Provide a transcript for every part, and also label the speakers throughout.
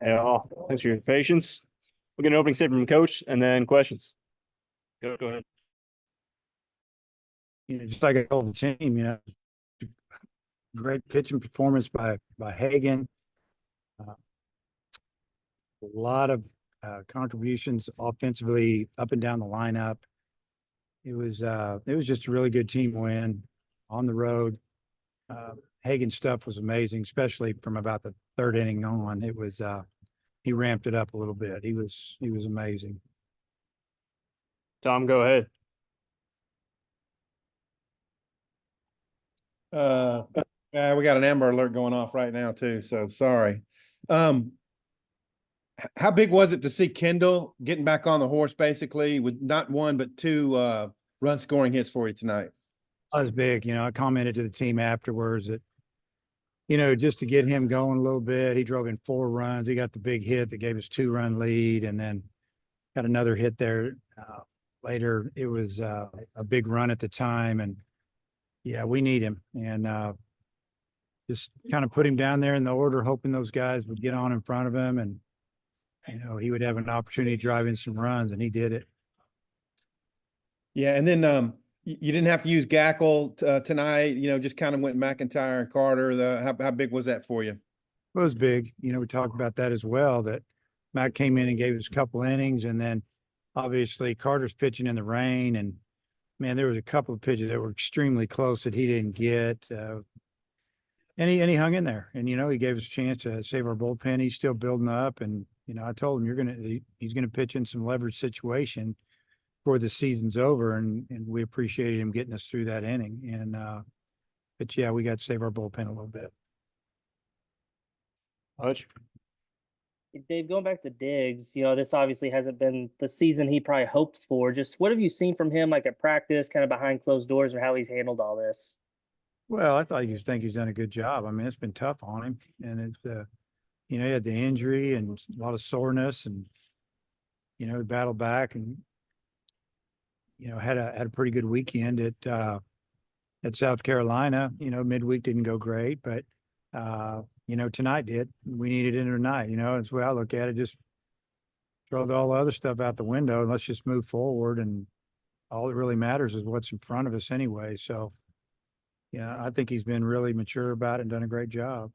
Speaker 1: Hey, all. Thanks for your patience. We'll get an opening statement from coach and then questions. Go ahead.
Speaker 2: Just like I told the team, great pitching performance by Hagen. A lot of contributions offensively up and down the lineup. It was just a really good team win on the road. Hagen's stuff was amazing, especially from about the third inning on. It was he ramped it up a little bit. He was amazing.
Speaker 1: Tom, go ahead.
Speaker 3: We got an Amber Alert going off right now too, so sorry. How big was it to see Kendall getting back on the horse, basically, with not one but two run scoring hits for you tonight?
Speaker 2: That was big. I commented to the team afterwards that, just to get him going a little bit. He drove in 4 runs. He got the big hit that gave us 2-run lead, and then got another hit there later. It was a big run at the time, and yeah, we need him. And just kind of put him down there in the order, hoping those guys would get on in front of him, and he would have an opportunity to drive in some runs, and he did it.
Speaker 3: Yeah, and then you didn't have to use Gackle tonight. Just kind of went McIntyre and Carter. How big was that for you?
Speaker 2: It was big. We talked about that as well, that Mac came in and gave us a couple innings, and then obviously Carter's pitching in the rain, and man, there was a couple of pitches that were extremely close that he didn't get. And he hung in there, and he gave us a chance to save our bullpen. He's still building up, and I told him he's gonna pitch in some leverage situation before the season's over, and we appreciated him getting us through that inning. And but yeah, we got to save our bullpen a little bit.
Speaker 1: Hutch?
Speaker 4: Dave, going back to Diggs, this obviously hasn't been the season he probably hoped for. Just what have you seen from him, like at practice, kind of behind closed doors, or how he's handled all this?
Speaker 2: Well, I thought he's done a good job. I mean, it's been tough on him, and it's he had the injury and a lot of soreness, and he battled back, and had a pretty good weekend at South Carolina. Midweek didn't go great, but tonight did. We needed it tonight. That's the way I look at it. Just throw all the other stuff out the window and let's just move forward. And all that really matters is what's in front of us anyway. So, I think he's been really mature about it and done a great job.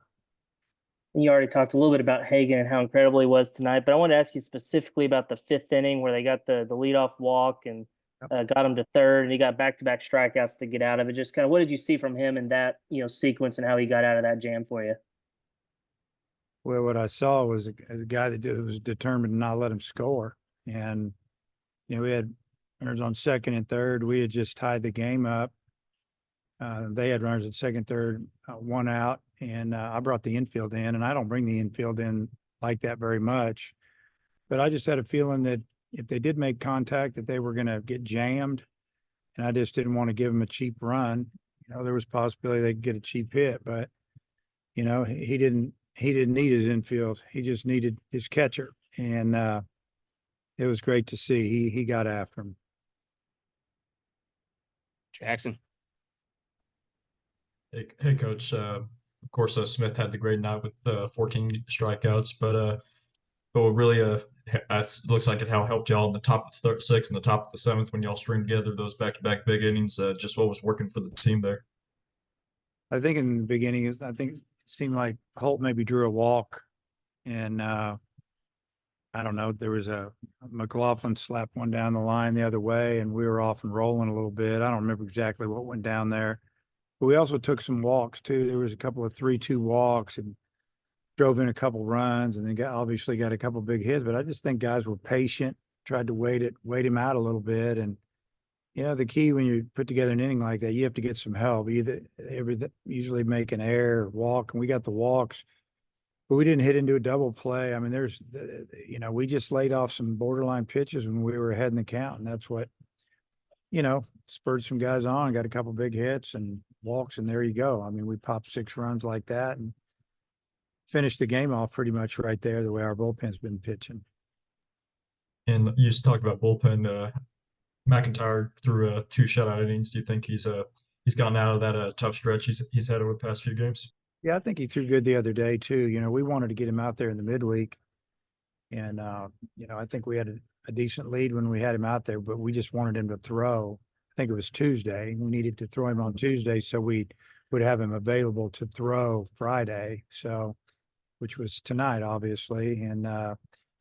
Speaker 4: You already talked a little bit about Hagen and how incredible he was tonight, but I want to ask you specifically about the 5th inning where they got the leadoff walk and got him to third, and he got back-to-back strikeouts to get out of it. Just kind of what did you see from him in that sequence and how he got out of that jam for you?
Speaker 2: Well, what I saw was a guy that was determined to not let him score. And, we had runners on second and third. We had just tied the game up. They had runners at second, third, 1 out. And I brought the infield in, and I don't bring the infield in like that very much. But I just had a feeling that if they did make contact, that they were going to get jammed. And I just didn't want to give them a cheap run. There was a possibility they could get a cheap hit, but, he didn't need his infield. He just needed his catcher. And it was great to see. He got after him.
Speaker 1: Jackson?
Speaker 5: Hey, Coach. Of course, Smith had the great night with 14 strikeouts, but what really looks like it helped y'all in the top of the 6th and the top of the 7th when y'all string together those back-to-back big innings. Just what was working for the team there?
Speaker 2: I think in the beginning, it seemed like Holt maybe drew a walk, and I don't know. There was a McLaughlin slapped one down the line the other way, and we were off and rolling a little bit. I don't remember exactly what went down there, but we also took some walks too. There was a couple of 3-2 walks and drove in a couple runs, and then obviously got a couple big hits. But I just think guys were patient, tried to wait him out a little bit. And the key when you put together an inning like that, you have to get some help. Usually make an error or walk, and we got the walks, but we didn't hit into a double play. I mean, we just laid off some borderline pitches when we were ahead in the count, and that's what spurred some guys on. Got a couple big hits and walks, and there you go. I mean, we popped 6 runs like that and finished the game off pretty much right there, the way our bullpen's been pitching.
Speaker 5: And you just talked about bullpen. McIntyre threw 2 shutout innings. Do you think he's gotten out of that tough stretch he's had over the past few games?
Speaker 2: Yeah, I think he threw good the other day too. We wanted to get him out there in the midweek. And, I think we had a decent lead when we had him out there, but we just wanted him to throw. I think it was Tuesday. We needed to throw him on Tuesday, so we would have him available to throw Friday. So, which was tonight, obviously. And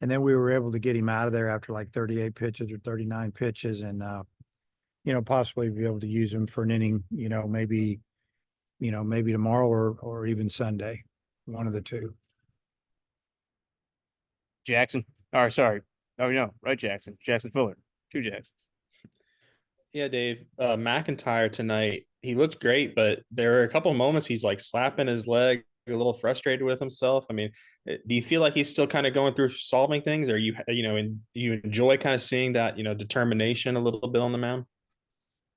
Speaker 2: then we were able to get him out of there after like 38 pitches or 39 pitches and, possibly be able to use him for an inning, maybe tomorrow or even Sunday, one of the two.
Speaker 1: Jackson. Or sorry. Oh no, right Jackson. Jackson Fuller. Two Jacksons.
Speaker 6: Yeah, Dave. McIntyre tonight, he looked great, but there were a couple of moments he's like slapping his leg, a little frustrated with himself. I mean, do you feel like he's still kind of going through solving things, or and you enjoy kind of seeing that, determination a little bit on the mound?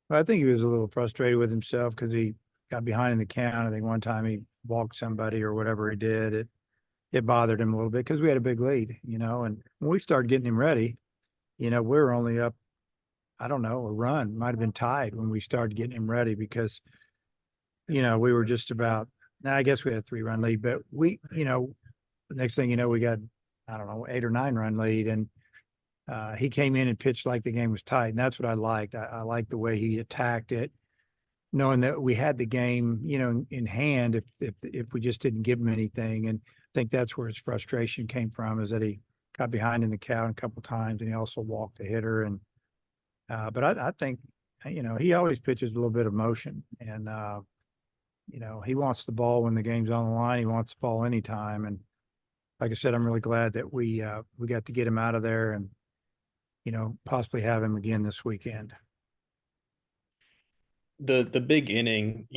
Speaker 2: I think he was a little frustrated with himself because he got behind in the count. I think one time he walked somebody or whatever he did. It bothered him a little bit because we had a big lead, and when we started getting him ready, we were only up, I don't know, a run, might have been tied when we started getting him ready because, we were just about, I guess we had a 3-run lead, but the next thing you know, we got, I don't know, 8 or 9 run lead. And he came in and pitched like the game was tight. And that's what I liked. I liked the way he attacked it, knowing that we had the game, in hand if we just didn't give him anything. And I think that's where his frustration came from, is that he got behind in the count a couple of times and he also walked the hitter. And but I think, he always pitches a little bit of motion and, he wants the ball when the game's on the line. He wants the ball anytime. And like I said, I'm really glad that we got to get him out of there and, possibly have him again this weekend.
Speaker 6: The big inning,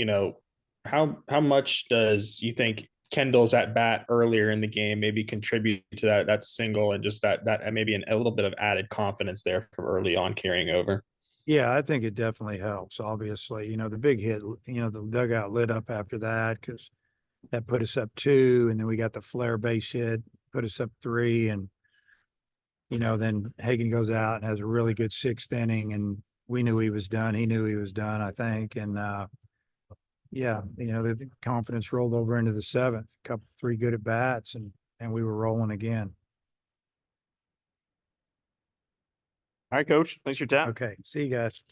Speaker 6: how much does you think Kendall's at bat earlier in the game maybe contribute to that single and just that maybe a little bit of added confidence there from early on carrying over?
Speaker 2: Yeah, I think it definitely helps. Obviously, the big hit, the dugout lit up after that because that put us up 2, and then we got the flare base hit, put us up 3, and then Hagen goes out and has a really good 6th inning, and we knew he was done. He knew he was done, I think, and yeah, the confidence rolled over into the 7th. A couple 3 good at bats, and we were rolling again.
Speaker 1: All right, coach. Thanks for your time.
Speaker 2: Okay, see you guys.